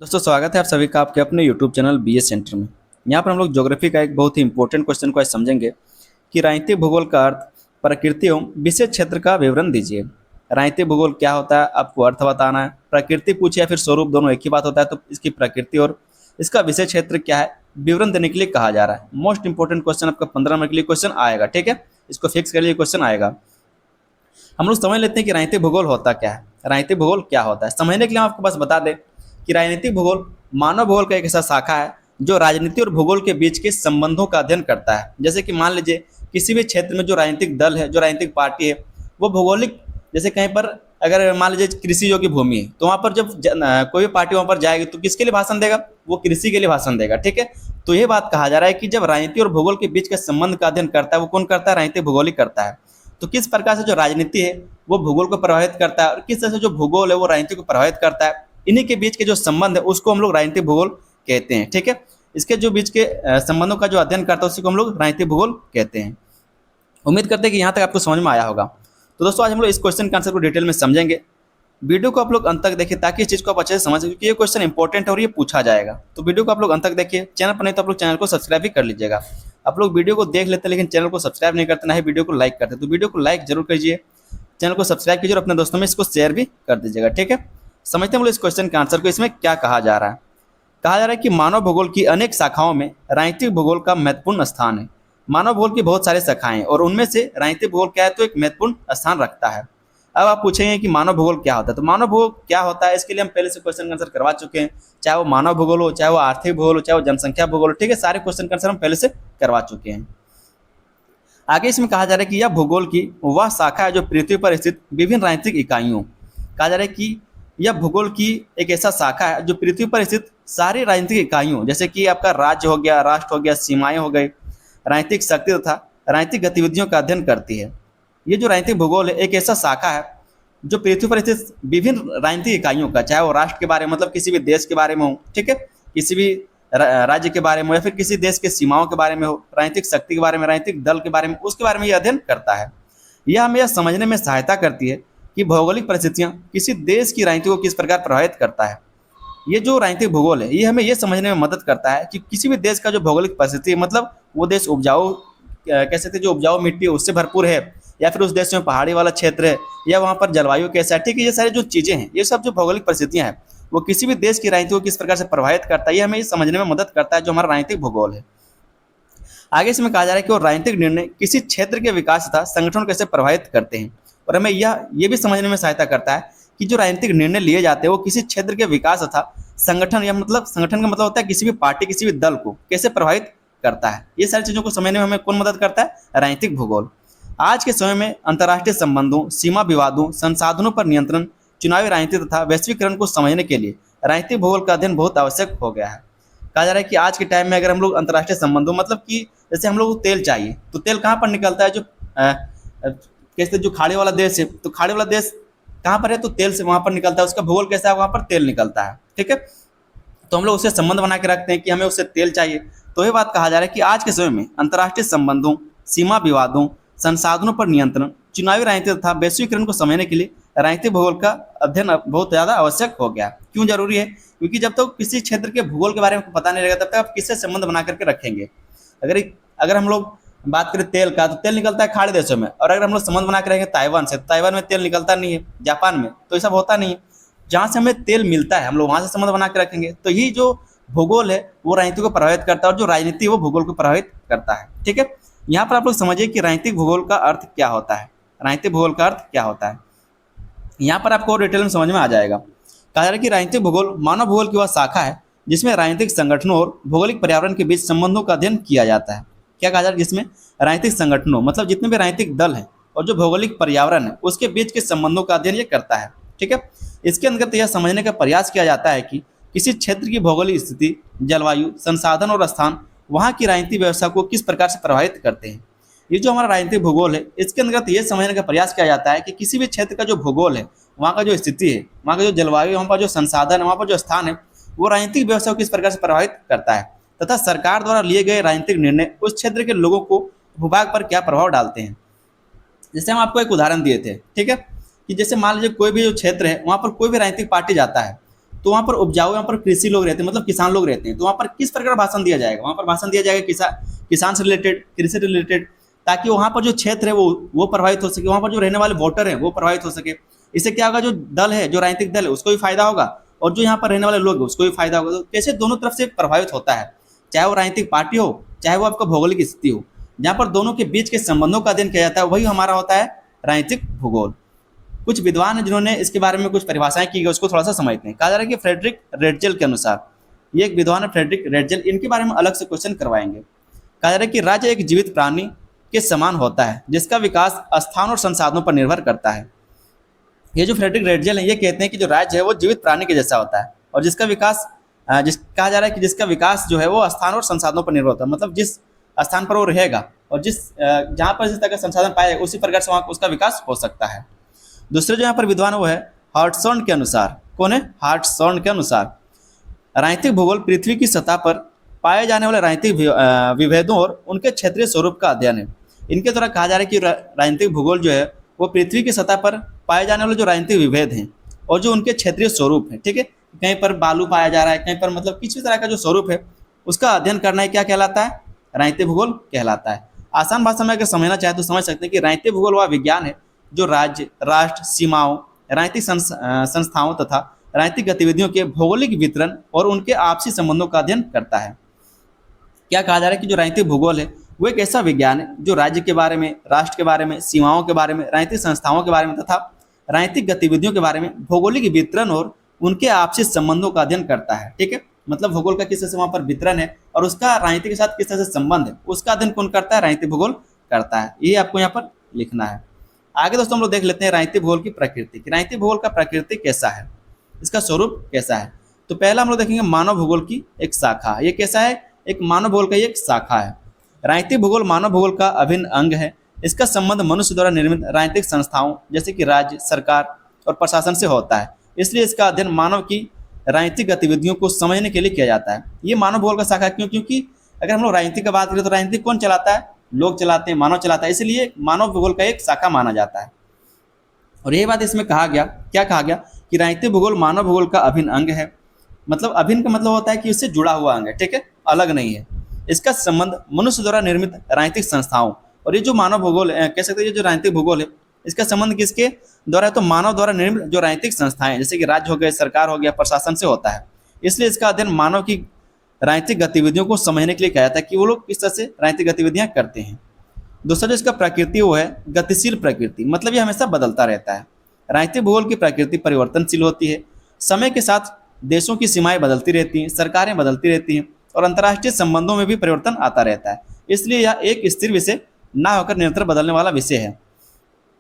दोस्तों स्वागत है आप सभी का आपके अपने यूट्यूब चैनल बीएस सेंटर में। यहाँ पर हम लोग ज्योग्राफी का एक बहुत ही इंपॉर्टेंट क्वेश्चन को आज समझेंगे कि राजनीतिक भूगोल का अर्थ प्रकृति एवं विशेष क्षेत्र का विवरण दीजिए। राजनीतिक भूगोल क्या होता है, आपको अर्थ बताना है। प्रकृति पूछे या फिर स्वरूप, दोनों एक ही बात होता है, तो इसकी प्रकृति और इसका विशेष क्षेत्र क्या है, विवरण देने के लिए कहा जा रहा है। मोस्ट इंपॉर्टेंट क्वेश्चन आपका 15 मिनट के लिए क्वेश्चन आएगा, ठीक है। इसको फिक्स कर लिए, क्वेश्चन आएगा। हम लोग समझ लेते हैं कि राजनीतिक भूगोल होता क्या है। राजनीतिक भूगोल क्या होता है, समझने के लिए हम आपको बस बता दें कि राजनीतिक भूगोल मानव भूगोल का एक ऐसा शाखा है जो राजनीति और भूगोल के बीच के संबंधों का अध्ययन करता है। जैसे कि मान लीजिए किसी भी क्षेत्र में जो राजनीतिक दल है, जो राजनीतिक पार्टी है, वो भौगोलिक, जैसे कहीं पर अगर मान लीजिए कृषि योग्य भूमि है, तो वहाँ पर जब कोई भी पार्टी वहाँ पर जाएगी तो किसके लिए भाषण देगा, वो कृषि के लिए भाषण देगा, ठीक है। तो ये बात कहा जा रहा है कि जब राजनीति और भूगोल के बीच के संबंध का अध्ययन करता है, वो कौन करता है, राजनीतिक भूगोलिक करता है। तो किस प्रकार से जो राजनीति है वो भूगोल को प्रभावित करता है और किस तरह से जो भूगोल है वो राजनीति को प्रभावित करता है, इन्हीं के बीच के जो संबंध है उसको हम लोग राजनीतिक भूगोल कहते हैं, ठीक है। इसके जो बीच के संबंधों का जो अध्ययन करता है उसी को हम लोग राजनीतिक भूगोल कहते हैं। उम्मीद करते हैं कि यहाँ तक आपको समझ में आया होगा। तो दोस्तों आज हम लोग इस क्वेश्चन के आंसर को डिटेल में समझेंगे। वीडियो को आप लोग अंत तक देखिए ताकि इस चीज़ को आप अच्छे से समझ सकें, क्योंकि ये क्वेश्चन इंपॉर्टेंट है और ये पूछा जाएगा। तो वीडियो को आप लोग अंत तक देखिए। चैनल पर नहीं तो आप लोग चैनल को सब्सक्राइब भी कर लीजिएगा। आप लोग वीडियो को देख लेते हैं लेकिन चैनल को सब्सक्राइब नहीं करते, ना ही वीडियो को लाइक करते, तो वीडियो को लाइक जरूर कीजिए, चैनल को सब्सक्राइब कीजिए और अपने दोस्तों में इसको शेयर भी कर दीजिएगा, ठीक है। समझते हैं हम लोग इस क्वेश्चन के आंसर को। इसमें क्या कहा जा रहा है, कहा जा रहा है कि मानव भूगोल की अनेक शाखाओं में राजनीतिक भूगोल का महत्वपूर्ण स्थान है। मानव भूगोल की बहुत सारे शाखाएं हैं और उनमें से राजनीतिक भूगोल क्या है, तो एक महत्वपूर्ण स्थान रखता है। अब आप पूछेंगे कि मानव भूगोल क्या होता है, तो मानव भूगोल क्या होता है, इसके लिए हम पहले से क्वेश्चन का आंसर करवा चुके हैं। चाहे वो मानव भूगोल हो, चाहे वो आर्थिक भूगोल हो, चाहे वो जनसंख्या भूगोल हो, ठीक है, सारे क्वेश्चन का आंसर हम पहले से करवा चुके हैं। आगे इसमें कहा जा रहा है कि यह भूगोल की वह शाखा है जो पृथ्वी पर स्थित विभिन्न राजनीतिक इकाइयों, कहा जा रहा है कि यह भूगोल की एक ऐसा शाखा है जो पृथ्वी पर स्थित सारी राजनीतिक इकाइयों, जैसे कि आपका राज्य हो गया, राष्ट्र हो गया, सीमाएं हो गई, राजनीतिक शक्ति तथा राजनीतिक गतिविधियों का अध्ययन करती है। ये जो राजनीतिक भूगोल है एक ऐसा शाखा है जो पृथ्वी पर स्थित विभिन्न राजनीतिक इकाइयों का, चाहे वो राष्ट्र के बारे में, मतलब किसी भी देश के बारे में हो, ठीक है, किसी भी राज्य के बारे में हो, या फिर किसी देश के सीमाओं के बारे में हो, राजनीतिक शक्ति के बारे में, राजनीतिक दल के बारे में, उसके बारे में यह अध्ययन करता है। यह हमें यह समझने में सहायता करती है कि भौगोलिक परिस्थितियां किसी देश की राजनीति को किस प्रकार प्रभावित करता है। ये जो राजनीतिक भूगोल है ये हमें यह समझने में मदद करता है कि किसी भी देश का जो भौगोलिक परिस्थिति है, मतलब वो देश उपजाऊ, कह सकते जो उपजाऊ मिट्टी है उससे भरपूर है, या फिर उस देश में पहाड़ी वाला क्षेत्र है, या वहाँ पर जलवायु कैसा है, ठीक है, ये सारी जो चीज़ें हैं, ये सब जो भौगोलिक परिस्थितियाँ हैं वो किसी भी देश की राजनीति को किस प्रकार से प्रभावित करता है, ये हमें ये समझने में मदद करता है जो हमारा राजनीतिक भूगोल है। आगे इसमें कहा जा रहा है कि वो राजनीतिक निर्णय किसी क्षेत्र के विकास तथा संगठन को कैसे प्रभावित करते हैं, और हमें ये भी समझने में सहायता करता है कि जो राजनीतिक निर्णय लिए जाते हैं वो किसी क्षेत्र के विकास तथा संगठन, या मतलब संगठन का मतलब होता है किसी भी पार्टी, किसी भी दल को कैसे प्रभावित करता है। ये सारी चीज़ों को समझने में हमें कौन मदद करता है, राजनीतिक भूगोल। आज के समय में अंतर्राष्ट्रीय संबंधों, सीमा विवादों, संसाधनों पर नियंत्रण, चुनावी राजनीति तथा वैश्वीकरण को समझने के लिए राजनीतिक भूगोल का अध्ययन बहुत आवश्यक हो गया है। कहा जा रहा है कि आज के टाइम में अगर हम लोग अंतर्राष्ट्रीय संबंधों, मतलब कि जैसे हम लोग को तेल चाहिए, तो तेल कहाँ पर निकलता है, जो कैसे जो खाड़ी वाला देश है, तो खाड़ी वाला देश कहाँ पर है, तो तेल से वहाँ पर निकलता है, उसका भूगोल कैसा है, वहाँ पर तेल निकलता है, ठीक है। तो हम लोग उससे संबंध बना के रखते हैं कि हमें उससे तेल चाहिए। तो ये बात कहा जा रहा है कि आज के समय में अंतर्राष्ट्रीय संबंधों, सीमा विवादों, संसाधनों पर नियंत्रण, चुनावी राजनीति तथा वैश्वीकरण को समझने के लिए राजनीतिक भूगोल का अध्ययन बहुत ज़्यादा आवश्यक हो गया। क्यों जरूरी है, क्योंकि जब तक तो किसी क्षेत्र के भूगोल के बारे में पता नहीं रहेगा तब तक आप किससे संबंध बना करके रखेंगे। अगर अगर हम लोग बात करें तेल का, तो तेल निकलता है खाड़ी देशों में, और अगर हम लोग संबंध बना के रखेंगे ताइवान से, तो ताइवान में तेल निकलता नहीं है, जापान में, तो ऐसा होता नहीं है। जहाँ से हमें तेल मिलता है हम लोग वहाँ से संबंध बना के रखेंगे। तो ये जो भूगोल है वो राजनीति को प्रभावित करता है, और जो राजनीति है वो भूगोल को प्रभावित करता है, ठीक है। यहाँ पर आप लोग समझिए कि राजनीतिक भूगोल का अर्थ क्या होता है। राजनीतिक भूगोल का अर्थ क्या होता है, यहाँ पर आपको डिटेल में समझ में आ जाएगा। कहा जा रहा है कि राजनीतिक भूगोल मानव भूगोल की वह शाखा है जिसमें राजनीतिक संगठनों और भौगोलिक पर्यावरण के बीच संबंधों का अध्ययन किया जाता है। क्या कहा जा रहा है, जिसमें राजनीतिक संगठनों, मतलब जितने भी राजनीतिक दल हैं, और जो भौगोलिक पर्यावरण है उसके बीच के संबंधों का अध्ययन ये करता है, ठीक है। इसके अंतर्गत यह समझने का प्रयास किया जाता है कि किसी क्षेत्र की भौगोलिक स्थिति, जलवायु, संसाधन और स्थान वहाँ की राजनीतिक व्यवस्था को किस प्रकार से प्रभावित करते हैं। ये जो हमारा राजनीतिक भूगोल है इसके अंतर्गत ये समझने का प्रयास किया जाता है कि किसी भी क्षेत्र का जो भूगोल है, वहाँ का जो स्थिति है, वहाँ का जो जलवायु है, वहाँ पर जो संसाधन है, वहाँ पर जो स्थान है, वो राजनीतिक व्यवस्था को किस प्रकार से प्रभावित करता है, तथा सरकार द्वारा लिए गए राजनीतिक निर्णय उस क्षेत्र के लोगों को भूभाग पर क्या प्रभाव डालते हैं। जैसे हम आपको एक उदाहरण दिए थे, ठीक है, कि जैसे मान लीजिए कोई भी जो क्षेत्र है वहाँ पर कोई भी राजनीतिक पार्टी जाता है, तो वहाँ पर उपजाऊ, वहाँ पर कृषि लोग रहते हैं, मतलब किसान लोग रहते हैं, तो वहाँ पर किस प्रकार का भाषण दिया जाएगा? वहाँ पर भाषण दिया जाएगा किसान से रिलेटेड, कृषि से रिलेटेड, ताकि वहाँ पर जो क्षेत्र है वो प्रभावित हो सके, वहाँ पर जो रहने वाले वोटर हैं वो प्रभावित हो सके। इससे क्या होगा, जो दल है, जो राजनीतिक दल है, उसको भी फायदा होगा और जो यहाँ पर रहने वाले लोग हैं उसको भी फायदा होगा। तो कैसे दोनों तरफ से प्रभावित होता है, चाहे वो राजनीतिक पार्टी हो, चाहे वो आपका भौगोलिक स्थिति हो, जहाँ पर दोनों के बीच के संबंधों का अध्ययन किया जाता है, वही हमारा होता है राजनीतिक भूगोल। कुछ विद्वान हैं जिन्होंने इसके बारे में कुछ परिभाषाएं की गई, उसको थोड़ा सा समझते हैं। कहा जा रहा है कि फ्रेडरिक रेडजेल के अनुसार, ये एक विद्वान है फ्रेडरिक रेडजेल, इनके बारे में अलग से क्वेश्चन करवाएंगे। कहा जा रहा है कि राज्य एक जीवित प्राणी के समान होता है जिसका विकास स्थान और संसाधनों पर निर्भर करता है। ये जो फ्रेडरिक रेडजेल है ये कहते हैं कि जो राज्य है वो जीवित प्राणी के जैसा होता है और जिसका विकास कहा जा रहा है कि जिसका विकास जो है वो स्थान और संसाधनों पर निर्भर होता है, मतलब जिस स्थान पर वो रहेगा और जहाँ पर जिस तरह का संसाधन पाएगा उसी प्रकार से वहाँ उसका विकास हो सकता है। दूसरे जो यहाँ पर विद्वान वो है हार्टसॉर्न के अनुसार, कौन है? हार्टसॉर्न के अनुसार राजनीतिक भूगोल पृथ्वी की सतह पर पाए जाने वाले राजनीतिक विभेदों और उनके क्षेत्रीय स्वरूप का अध्ययन है। इनके द्वारा कहा जा रहा है कि राजनीतिक भूगोल जो है वो पृथ्वी की सतह पर पाए जाने वाले जो राजनीतिक विभेद हैं और जो उनके क्षेत्रीय स्वरूप हैं, ठीक है, कहीं पर बालू पाया जा रहा है, कहीं पर मतलब किसी तरह का जो स्वरूप है उसका अध्ययन करना है, क्या कहलाता है? राजनीतिक भूगोल कहलाता है। आसान भाषा में अगर समझना चाहे तो समझ सकते हैं कि राजनीतिक भूगोल वह विज्ञान है जो राज्य, राष्ट्र, सीमाओं, राजनीतिक संस्थाओं तथा राजनीतिक गतिविधियों के भौगोलिक वितरण और उनके आपसी संबंधों का अध्ययन करता है। क्या कहा जा रहा है कि जो राजनीतिक भूगोल है वो एक ऐसा विज्ञान है जो राज्य के बारे में, राष्ट्र के बारे में, सीमाओं के बारे में, राजनीतिक संस्थाओं के बारे में तथा राजनीतिक गतिविधियों के बारे में भौगोलिक वितरण और उनके आपसी संबंधों का अध्ययन करता है। ठीक है, मतलब भूगोल का किस तरह से वहाँ पर वितरण है और उसका राजनीति के साथ किस तरह से संबंध है, उसका अध्ययन कौन करता है? राजनीतिक भूगोल करता है। ये आपको यहाँ पर लिखना है। आगे दोस्तों हम लोग देख लेते हैं राजनीतिक भूगोल की प्रकृति। राजनीतिक भूगोल का प्रकृति कैसा है, इसका स्वरूप कैसा है। तो पहला हम लोग देखेंगे मानव भूगोल की एक शाखा। ये कैसा है? एक मानव भूगोल का एक शाखा है। राजनीतिक भूगोल मानव भूगोल का अभिन्न अंग है। इसका संबंध मनुष्य द्वारा निर्मित राजनीतिक संस्थाओं जैसे कि राज्य, सरकार और प्रशासन से होता है। इसलिए इसका अध्ययन मानव की राजनीतिक गतिविधियों को समझने के लिए किया जाता है। ये मानव भूगोल का शाखा क्यों? क्योंकि अगर हम लोग राजनीति की बात करें तो राजनीति कौन चलाता है? लोग चलाते हैं, मानव चलाता है, इसलिए मानव भूगोल का एक शाखा माना जाता है। और यही बात इसमें कहा गया, क्या कहा गया कि राजनीतिक भूगोल मानव भूगोल का अभिन्न अंग है। मतलब अभिन्न का मतलब होता है कि उससे जुड़ा हुआ अंग है, ठीक है, अलग नहीं है। इसका संबंध मनुष्य द्वारा निर्मित राजनीतिक संस्थाओं, और ये जो मानव भूगोल कह सकते हैं, ये जो राजनीतिक भूगोल है इसका संबंध किसके द्वारा है? तो मानव द्वारा निर्मित जो राजनीतिक संस्थाएं जैसे कि राज्य हो गए, सरकार हो गया, प्रशासन से होता है। इसलिए इसका अध्ययन मानव की राजनीतिक गतिविधियों को समझने के लिए किया जाता है कि वो लोग किस तरह से राजनीतिक गतिविधियां करते हैं। दूसरा जो इसका प्रकृति वो है गतिशील प्रकृति, मतलब ये हमेशा बदलता रहता है। राजनीतिक भूगोल की प्रकृति परिवर्तनशील होती है। समय के साथ देशों की सीमाएं बदलती रहती हैं, सरकारें बदलती रहती हैं और अंतर्राष्ट्रीय संबंधों में भी परिवर्तन आता रहता है। इसलिए यह एक स्थिर विषय ना होकर निरंतर बदलने वाला विषय है।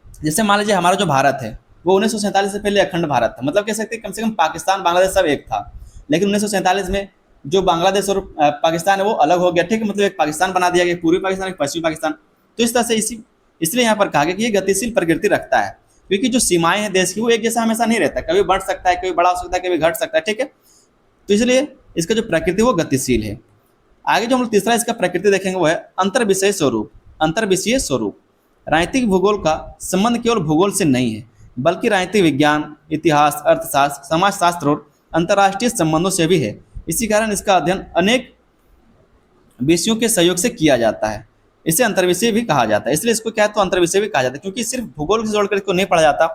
जैसे मान लीजिए हमारा जो भारत है वो 1947 से पहले अखंड भारत था, मतलब कह सकते हैं कम से कम पाकिस्तान बांग्लादेश सब एक था। लेकिन 1947 में जो बांग्लादेश और पाकिस्तान है वो अलग हो गया, ठीक है, मतलब एक पाकिस्तान बना दिया गया, पूर्वी पाकिस्तान, एक पश्चिमी पाकिस्तान। तो इस तरह से इसलिए यहाँ पर कहा गया कि ये गतिशील प्रकृति रखता है, क्योंकि जो सीमाएं हैं देश की वो एक जैसा हमेशा नहीं रहता, कभी बढ़ सकता है, कभी बड़ा हो सकता है, कभी घट सकता है, ठीक है। तो इसलिए इसका जो प्रकृति वो गतिशील है। आगे जो हम लोग तीसरा इसका प्रकृति देखेंगे वो है अंतर्विषय स्वरूप। अंतर्विषयीय स्वरूप राजनीतिक भूगोल का संबंध केवल भूगोल से नहीं है बल्कि राजनीतिक विज्ञान, इतिहास, अर्थशास्त्र, समाजशास्त्र और अंतर्राष्ट्रीय संबंधों से भी है। इसी कारण इसका अध्ययन अनेक विषयों के सहयोग से किया जाता है। इसे अंतर्विषय भी कहा जाता है। इसलिए इसको क्या तो अंतर्विषय भी कहा जाता है, क्योंकि सिर्फ भूगोल से जोड़कर इसको नहीं पढ़ा जाता,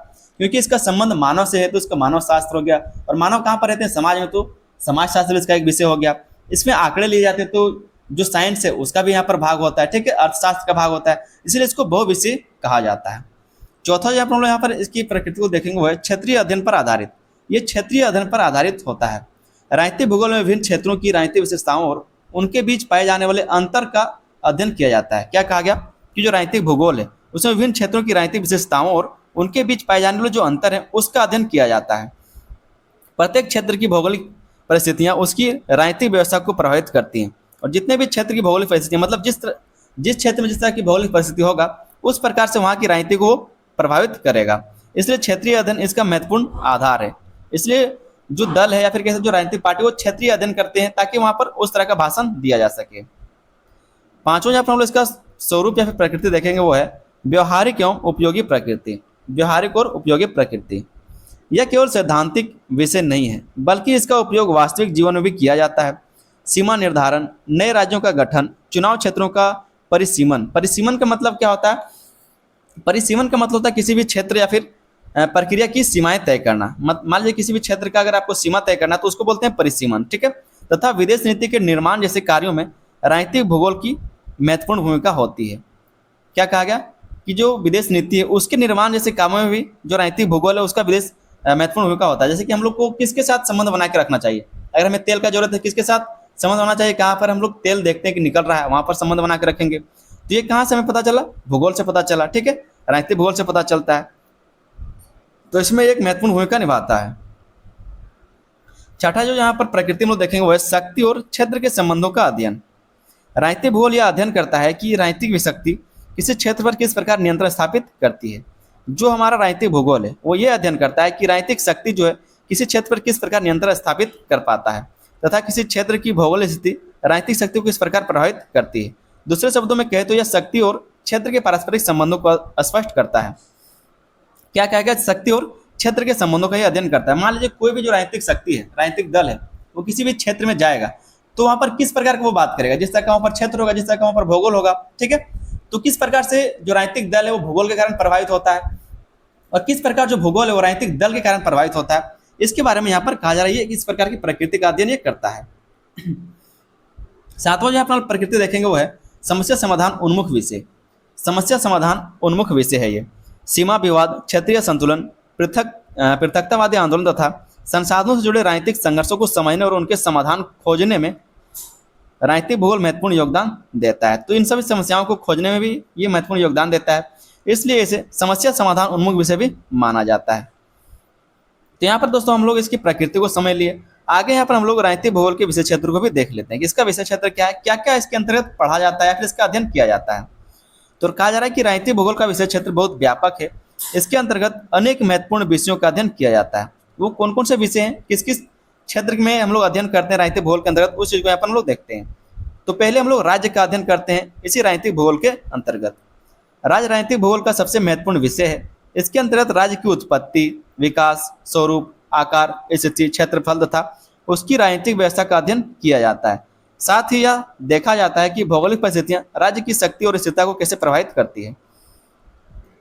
क्योंकि इसका संबंध मानव से है तो इसका मानव शास्त्र हो गया। और मानव कहाँ पर रहते हैं? समाज में, तो समाजशास्त्र इसका एक विषय हो गया। इसमें आंकड़े लिए जाते हैं तो जो साइंस है उसका भी यहाँ पर भाग होता है, ठीक है, अर्थशास्त्र का भाग होता है, इसलिए इसको बहुविषय कहा जाता है। चौथा जो हम लोग यहाँ पर इसकी प्रकृति को देखेंगे वो है क्षेत्रीय अध्ययन पर आधारित। ये क्षेत्रीय अध्ययन पर आधारित होता है। राजनीतिक भूगोल में विभिन्न क्षेत्रों की राजनीतिक विशेषताओं और उनके बीच पाए जाने वाले अंतर का अध्ययन किया जाता है। क्या कहा गया कि जो राजनीतिक भूगोल है उसमें विभिन्न क्षेत्रों की राजनीतिक विशेषताओं और उनके बीच पाए जाने वाले जो अंतर है उसका अध्ययन किया जाता है। प्रत्येक क्षेत्र की भौगोलिक परिस्थितियां उसकी राजनीतिक व्यवस्था को प्रभावित करती हैं, और जितने भी क्षेत्र की भौगोलिक परिस्थितियां, मतलब जिस क्षेत्र में जिस तरह की भौगोलिक परिस्थिति होगा उस प्रकार से वहाँ की राजनीति को प्रभावित करेगा। इसलिए क्षेत्रीय अध्ययन इसका महत्वपूर्ण आधार है। इसलिए जो दल है या फिर कैसे जो राजनीतिक पार्टी वो क्षेत्रीय अध्ययन करते हैं ताकि वहाँ पर उस तरह का भाषण दिया जा सके। पांचों जहाँ पर हम लोग इसका स्वरूप या फिर प्रकृति देखेंगे वो है व्यवहारिक एवं उपयोगी प्रकृति। व्यवहारिक और उपयोगी प्रकृति यह केवल सैद्धांतिक विषय नहीं है, बल्कि इसका उपयोग वास्तविक जीवन में भी किया जाता है। सीमा निर्धारण, नए राज्यों का गठन, चुनाव क्षेत्रों का परिसीमन। परिसीमन का मतलब क्या होता है? परिसीमन का मतलब होता है किसी भी क्षेत्र या फिर प्रक्रिया की सीमाएं तय करना। मान लीजिए किसी भी क्षेत्र का अगर आपको सीमा तय करना है तो उसको बोलते हैं परिसीमन, ठीक है। तथा विदेश नीति के निर्माण जैसे कार्यों में राजनीतिक भूगोल की महत्वपूर्ण भूमिका होती है। क्या कहा गया कि जो विदेश नीति है उसके निर्माण जैसे कामों में भी जो राजनीतिक भूगोल है उसका विदेश महत्वपूर्ण भूमिका होता है। जैसे कि हम लोग को किसके साथ संबंध बना के रखना चाहिए, अगर हमें तेल का जरूरत है किसके साथ संबंध होना चाहिए, कहाँ पर हम लोग तेल देखते हैं कि निकल रहा है वहां पर संबंध बना के रखेंगे। तो ये कहाँ से हमें पता चला? भूगोल से पता चला, ठीक है, राजनीतिक भूगोल से पता चलता है। तो इसमें एक महत्वपूर्ण भूमिका निभाता है। छठा जो यहाँ पर प्रकृति में देखेंगे वो है शक्ति और क्षेत्र के संबंधों का अध्ययन। राजनीतिक भूगोल यह अध्ययन करता है कि राजनीतिक विशक्ति किसी क्षेत्र पर किस प्रकार नियंत्रण स्थापित करती है। जो हमारा राजनीतिक भूगोल है वो ये अध्ययन करता है कि राजनीतिक शक्ति जो है किसी क्षेत्र पर किस प्रकार नियंत्रण स्थापित कर पाता है तथा किसी क्षेत्र की भौगोलिक स्थिति राजनीतिक शक्ति को किस प्रकार प्रभावित करती है। दूसरे शब्दों में कहे तो यह शक्ति और क्षेत्र के पारस्परिक संबंधों को स्पष्ट करता है। क्या कहेगा? शक्ति और क्षेत्र के संबंधों का ही अध्ययन करता है। मान लीजिए कोई भी जो राजनीतिक शक्ति है, राजनीतिक दल है, वो किसी भी क्षेत्र में जाएगा तो वहां पर किस प्रकार का वो बात करेगा, जिस तरह का वहां पर क्षेत्र होगा, जिस तरह का वहां पर भूगोल होगा, ठीक है। तो किस प्रकार से जो राजनीतिक दल है वो भूगोल के कारण प्रभावित होता है और किस प्रकार जो भूगोल है वो राजनीतिक दल के कारण प्रभावित होता है, इसके बारे में यहाँ पर कहा जा रहा है कि इस प्रकार की प्रकृति का अध्ययन ये करता है। सातवां जो अपना प्रकृति देखेंगे वो है समस्या समाधान उन्मुख विषय। समस्या समाधान उन्मुख विषय है ये। सीमा विवाद, क्षेत्रीय संतुलन, पृथकतावादी आंदोलन तथा संसाधनों से जुड़े राजनीतिक संघर्षों को समझने और उनके समाधान खोजने में राजनीतिक भूगोल महत्वपूर्ण योगदान देता है। तो इन सभी समस्याओं को खोजने में भी ये महत्वपूर्ण योगदान देता है, इसलिए इसे समस्या समाधान उन्मुख विषय भी माना जाता है। तो यहाँ पर दोस्तों हम लोग इसकी प्रकृति को समझ लिए। आगे यहाँ पर हम लोग राजनीतिक भूगोल के विषय क्षेत्र को भी देख लेते हैं कि इसका विषय क्षेत्र क्या है, क्या क्या इसके अंतर्गत पढ़ा जाता है या फिर इसका अध्ययन किया जाता है। तो कहा जा रहा है कि राजनीतिक भूगोल का विषय क्षेत्र बहुत व्यापक है। इसके अंतर्गत अनेक महत्वपूर्ण विषयों का अध्ययन किया जाता है। वो कौन कौन से विषय हैं, किस किस क्षेत्र में हम लोग अध्ययन करते हैं राजनीतिक भूगोल के अंतर्गत, उस चीज को यहाँ पर हम लोग देखते हैं। तो पहले हम लोग राज्य का अध्ययन करते हैं इसी राजनीतिक भूगोल के अंतर्गत। राज्य राजनीतिक भूगोल का सबसे महत्वपूर्ण विषय है। इसके अंतर्गत राज्य की उत्पत्ति, विकास, स्वरूप, आकार, स्थिति, क्षेत्रफल तथा उसकी राजनीतिक व्यवस्था का अध्ययन किया जाता है। साथ ही यह देखा जाता है कि भौगोलिक परिस्थितियां राज्य की शक्ति और स्थिरता को कैसे प्रभावित करती है।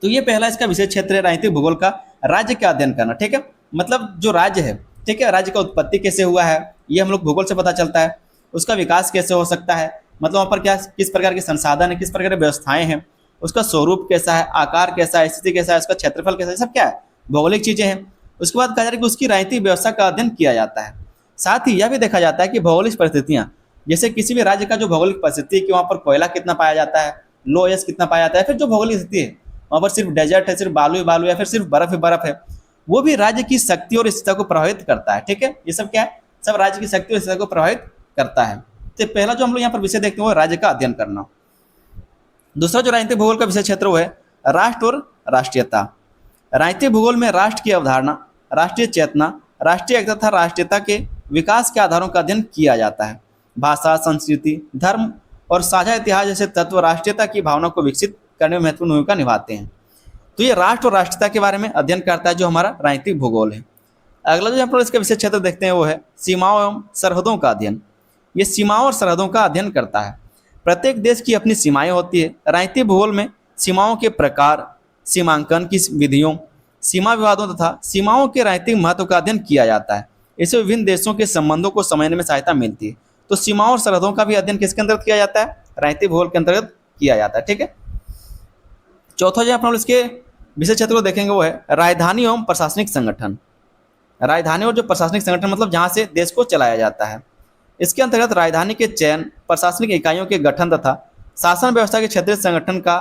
तो ये पहला इसका विषय क्षेत्र है राजनीतिक भूगोल का, राज्य का अध्ययन करना, ठीक है। मतलब जो राज्य है, ठीक है, राज्य का उत्पत्ति कैसे हुआ है ये हम लोग भूगोल से पता चलता है। उसका विकास कैसे हो सकता है, मतलब वहाँ पर क्या किस प्रकार के संसाधन है, किस प्रकार की व्यवस्थाएं हैं, उसका स्वरूप कैसा है, आकार कैसा है, स्थिति कैसा है, उसका क्षेत्रफल कैसा है, सब क्या है, भौगोलिक चीजें हैं। उसके बाद कहा जा रहा है कि उसकी राजनीतिक व्यवस्था का अध्ययन किया जाता है। साथ ही यह भी देखा जाता है कि भौगोलिक परिस्थितियां, जैसे किसी भी राज्य का जो भौगोलिक परिस्थिति है कि वहाँ पर कोयला कितना पाया जाता है, लोएस कितना पाया जाता है, फिर जो भौगोलिक स्थिति है वहाँ पर सिर्फ डेजर्ट है, सिर्फ बालू ही बालू है, फिर सिर्फ बर्फ ही बर्फ है, वो भी राज्य की शक्ति और स्थिरता को प्रभावित करता है, ठीक है। ये सब क्या है, सब राज्य की शक्ति और स्थिरता को प्रभावित करता है। तो पहला जो हम लोग यहाँ पर विषय देखते हैं वो राज्य का अध्ययन करना। दूसरा जो राजनीतिक भूगोल का विषय क्षेत्र वो है राष्ट्र और राष्ट्रीयता। राजनीतिक भूगोल में राष्ट्र की अवधारणा, राष्ट्रीय चेतना, राष्ट्रीय एकता तथा राष्ट्रीयता के विकास के आधारों का अध्ययन किया जाता है। भाषा, संस्कृति, धर्म और साझा इतिहास जैसे तत्व राष्ट्रीयता की भावना को विकसित करने में महत्वपूर्ण भूमिका निभाते हैं। तो ये राष्ट्र और राष्ट्रीयता के बारे में अध्ययन करता है जो हमारा राजनीतिक भूगोल है। अगला जो यहाँ पर इसका विषय क्षेत्र देखते हैं वो है सीमाओं एवं सरहदों का अध्ययन। ये सीमाओं और सरहदों का अध्ययन करता है। प्रत्येक देश की अपनी सीमाएं होती है। राजनीतिक भूगोल में सीमाओं के प्रकार, सीमांकन की विधियों, सीमा विवादों तथा सीमाओं के राजनीतिक महत्व का अध्ययन किया जाता है। इससे विभिन्न देशों के संबंधों को समझने में सहायता मिलती है। तो सीमाओं और सरहदों का भी अध्ययन किसके अंतर्गत किया जाता है, राजनीतिक भूगोल के अंतर्गत किया जाता है, ठीक है। चौथा जो अपना इसके विषय क्षेत्र को देखेंगे वो है राजधानी एवं प्रशासनिक संगठन। राजधानी और जो प्रशासनिक संगठन मतलब जहाँ से देश को चलाया जाता है। इसके अंतर्गत राजधानी के चयन, प्रशासनिक इकाइयों के गठन तथा शासन व्यवस्था के क्षेत्रीय संगठन का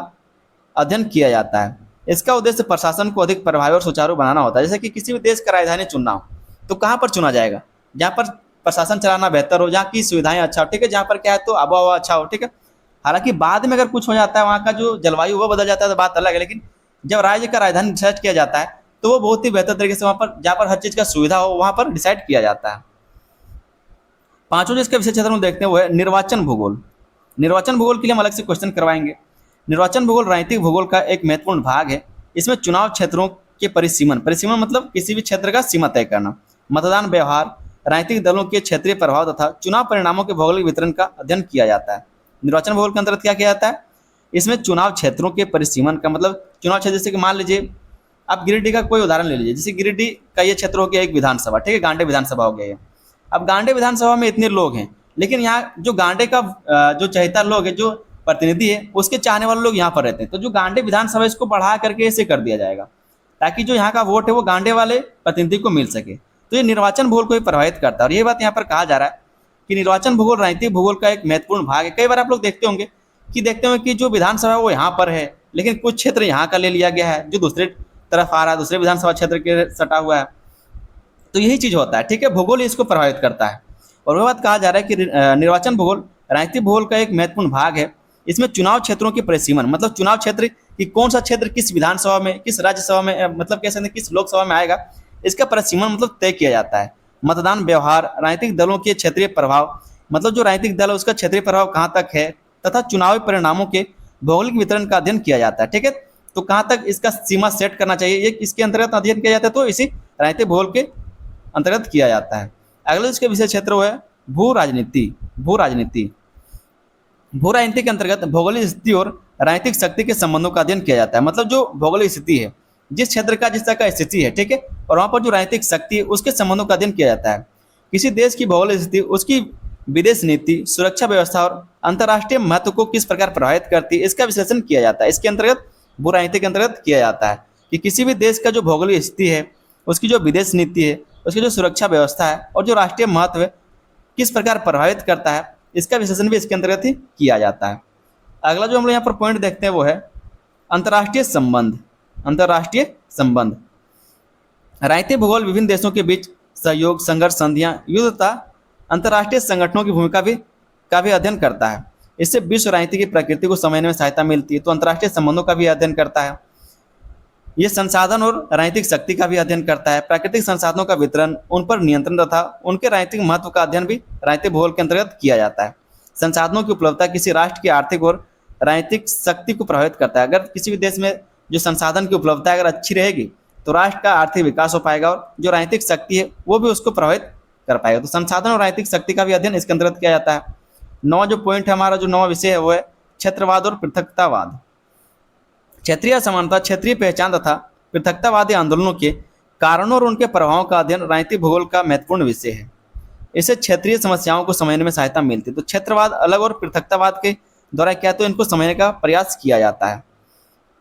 अध्ययन किया जाता है। इसका उद्देश्य प्रशासन को अधिक प्रभावी और सुचारू बनाना होता है। जैसे कि किसी भी देश का राजधानी चुनना हो तो कहाँ पर चुना जाएगा, जहाँ पर प्रशासन चलाना बेहतर हो, जहाँ की सुविधाएं अच्छा हो, ठीक है, जहाँ पर क्या है तो आबो हवा अच्छा हो, ठीक है। हालांकि बाद में अगर कुछ हो जाता है, वहाँ का जो जलवायु वो बदल जाता है तो बात अलग है, लेकिन जब राज्य का राजधानी डिसाइड किया जाता है तो वो बहुत ही बेहतर तरीके से वहाँ पर जहाँ पर हर चीज़ का सुविधा हो वहाँ पर डिसाइड किया जाता है। पांचों जिसके विषय क्षेत्र में देखते हैं वो है निर्वाचन भूगोल। निर्वाचन भूगोल के लिए हम अलग से क्वेश्चन करवाएंगे। निर्वाचन भूगोल राजनीतिक भूगोल का एक महत्वपूर्ण भाग है। इसमें चुनाव क्षेत्रों के परिसीमन, परिसीमन मतलब किसी भी क्षेत्र का सीमा तय करना, मतदान व्यवहार, राजनीतिक दलों के क्षेत्रीय प्रभाव तथा चुनाव परिणामों के भौगोलिक वितरण का अध्ययन किया जाता है। निर्वाचन भूगोल के अंतर्गत क्या किया जाता है? इसमें चुनाव क्षेत्रों के परिसीमन का मतलब चुनाव क्षेत्र, जैसे कि मान लीजिए आप गिरिडीह का कोई उदाहरण ले लीजिए, जैसे गिरिडीह का ये क्षेत्र हो गया एक विधानसभा, ठीक है, गांडे विधानसभा हो गया ये। अब गांडे विधानसभा में इतने लोग हैं, लेकिन यहाँ जो गांडे का जो चहेता लोग है, जो प्रतिनिधि है, उसके चाहने वाले लोग यहाँ पर रहते हैं, तो जो गांडे विधानसभा इसको बढ़ा करके ऐसे कर दिया जाएगा ताकि जो यहाँ का वोट है वो गांडे वाले प्रतिनिधि को मिल सके। तो ये निर्वाचन भूगोल को भी प्रभावित करता है और ये बात यहाँ पर कहा जा रहा है कि निर्वाचन भूगोल राजनीतिक भूगोल का एक महत्वपूर्ण भाग है। कई बार आप लोग देखते होंगे कि जो विधानसभा है वो यहाँ पर है, लेकिन कुछ क्षेत्र यहाँ का ले लिया गया है जो दूसरे तरफ आ रहा है, दूसरे विधानसभा क्षेत्र के सटा हुआ है। तो यही चीज़ होता है, ठीक है, भूगोल इसको प्रभावित करता है। और वह बात कहा जा रहा है कि निर्वाचन भूगोल राजनीतिक भूगोल का एक महत्वपूर्ण भाग है। इसमें चुनाव क्षेत्रों की परिसीमन मतलब चुनाव क्षेत्र कि कौन सा क्षेत्र किस विधानसभा में, किस राज्यसभा में, मतलब कह सकते हैं किस लोकसभा में आएगा, इसका परिसीमन मतलब तय किया जाता है। मतदान व्यवहार, राजनीतिक दलों के क्षेत्रीय प्रभाव मतलब जो राजनीतिक दल है उसका क्षेत्रीय प्रभाव कहाँ तक है, तथा चुनावी परिणामों के भौगोलिक वितरण का अध्ययन किया जाता है, ठीक है। तो कहाँ तक इसका सीमा सेट करना चाहिए, ये इसके अंतर्गत अध्ययन किया जाता है, तो इसी राजनीतिक भूगोल के अंतर्गत किया जाता है। अगला इसके विषय क्षेत्र वो है भू राजनीति। भू राजनीति, भू राजनीति के अंतर्गत भौगोलिक स्थिति और राजनीतिक शक्ति के संबंधों का अध्ययन किया जाता है। मतलब जो भौगोलिक स्थिति है, जिस क्षेत्र का जिस तरह का स्थिति है, ठीक है, और वहाँ पर जो राजनीतिक शक्ति है उसके संबंधों का अध्ययन किया जाता है। किसी देश की भौगोलिक स्थिति उसकी विदेश नीति, सुरक्षा व्यवस्था और अंतर्राष्ट्रीय महत्व को किस प्रकार प्रभावित करती है, इसका विश्लेषण किया जाता है। इसके अंतर्गत भू राजनीति के अंतर्गत किया जाता है कि किसी भी देश का जो भौगोलिक स्थिति है, उसकी जो विदेश नीति है, उसकी जो सुरक्षा व्यवस्था है और जो राष्ट्रीय महत्व है किस प्रकार प्रभावित करता है, इसका विश्लेषण भी इसके अंतर्गत ही किया जाता है। अगला जो हम लोग यहाँ पर पॉइंट देखते हैं वो है अंतर्राष्ट्रीय संबंध। अंतर्राष्ट्रीय संबंध, राजनीतिक भूगोल विभिन्न देशों के बीच सहयोग, संघर्ष, संधियां, युद्ध तथा अंतर्राष्ट्रीय संगठनों की भूमिका का भी अध्ययन करता है। इससे विश्व राजनीति की प्रकृति को समझने में सहायता मिलती है। तो अंतर्राष्ट्रीय संबंधों का भी अध्ययन करता है। ये संसाधन और राजनीतिक शक्ति का भी अध्ययन करता है। प्राकृतिक संसाधनों का वितरण, उन पर नियंत्रण तथा उनके राजनीतिक महत्व का अध्ययन भी राजनीतिक भूगोल के अंतर्गत किया जाता है। संसाधनों की उपलब्धता किसी राष्ट्र की आर्थिक और राजनीतिक शक्ति को प्रभावित करता है। अगर किसी भी देश में जो संसाधन की उपलब्धता अगर अच्छी रहेगी तो राष्ट्र का आर्थिक विकास हो पाएगा और जो राजनीतिक शक्ति है वो भी उसको प्रभावित कर पाएगा। तो संसाधन और राजनीतिक शक्ति का भी अध्ययन इसके अंतर्गत किया जाता है। नौ जो पॉइंट है हमारा, जो नवा विषय है वो है क्षेत्रवाद और पृथकतावाद। क्षेत्रीय असमानता, क्षेत्रीय पहचान तथा पृथकतावादी आंदोलनों के कारणों और उनके प्रभावों का अध्ययन राजनीतिक भूगोल का महत्वपूर्ण विषय है। इससे क्षेत्रीय समस्याओं को समझने में सहायता मिलती है। तो क्षेत्रवाद अलग और पृथकतावाद के द्वारा क्या तो इनको समझने का प्रयास किया जाता है।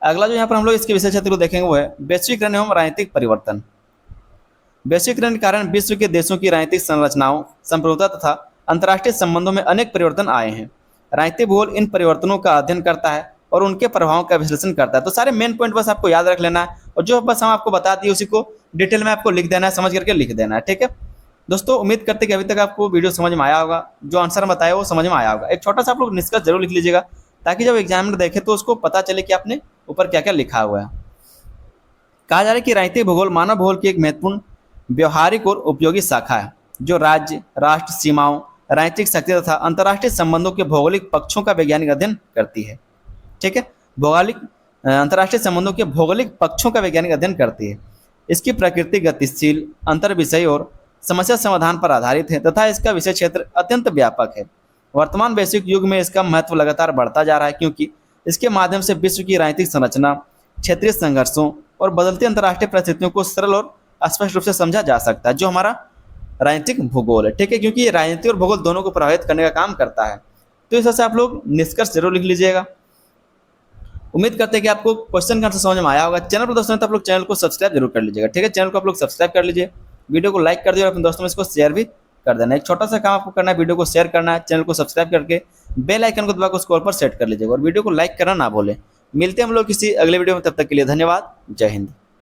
अगला जो यहाँ पर हम लोग इसके विषय क्षेत्र को देखेंगे वो है वैश्वीकरण एवं राजनीतिक परिवर्तन। वैश्वीकरण के कारण विश्व के देशों की राजनीतिक संरचनाओं, संप्रभुता तथा अंतर्राष्ट्रीय संबंधों में अनेक परिवर्तन आए हैं। राजनीतिक भूगोल इन परिवर्तनों का अध्ययन करता है और उनके प्रभावों का विश्लेषण करता है। तो सारे मेन पॉइंट बस आपको याद रख लेना है और जो बस हम आपको बता दिए उसी को डिटेल में आपको लिख देना है, समझ करके लिख देना है, ठीक है दोस्तों। उम्मीद करते हैं कि अभी तक आपको वीडियो समझ में आया होगा, जो आंसर बताया वो समझ में आया होगा। एक छोटा सा आप लोग निष्कर्ष जरूर लिख लीजिएगा ताकि जब एग्जामिनर देखे तो उसको पता चले कि आपने ऊपर क्या क्या लिखा हुआ है। कहा जा रहा है कि राजनीतिक भूगोल मानव भूगोल की एक महत्वपूर्ण व्यवहारिक और उपयोगी शाखा है जो राज्य, राष्ट्र सीमाओं, राजनीतिक शक्ति तथा अंतर्राष्ट्रीय संबंधों के भौगोलिक पक्षों का वैज्ञानिक अध्ययन करती है, ठीक है। भौगोलिक अंतर्राष्ट्रीय संबंधों के भौगोलिक पक्षों का वैज्ञानिक अध्ययन करती है। इसकी प्रकृति गतिशील, अंतर विषय और समस्या समाधान पर आधारित है तथा इसका विषय क्षेत्र अत्यंत व्यापक है। वर्तमान वैश्विक युग में इसका महत्व लगातार बढ़ता जा रहा है क्योंकि इसके माध्यम से विश्व की राजनीतिक संरचना, क्षेत्रीय संघर्षों और बदलती अंतर्राष्ट्रीय परिस्थितियों को सरल और स्पष्ट रूप से समझा जा सकता है, जो हमारा राजनीतिक भूगोल है, ठीक है, क्योंकि ये राजनीति और भूगोल दोनों को प्रभावित करने का काम करता है। तो इस वजह से आप लोग निष्कर्ष जरूर लिख लीजिएगा। उम्मीद करते हैं कि आपको क्वेश्चन का आंसर समझ में आया होगा। चैनल पर दोस्तों तो आप लोग चैनल को सब्सक्राइब जरूर कर लीजिएगा, ठीक है। चैनल को आप लोग सब्सक्राइब कर लीजिए, वीडियो को लाइक कर दिए और अपने दोस्तों में इसको शेयर भी कर देना। एक छोटा सा काम आपको करना है, वीडियो को शेयर करना है, चैनल को सब्सक्राइब करके बेल आइकन को दबाकर उसको ऑल पर सेट कर लीजिएगा और वीडियो को लाइक करना ना भूलें। मिलते हैं हम लोग किसी अगले वीडियो में, तब तक के लिए धन्यवाद। जय हिंद।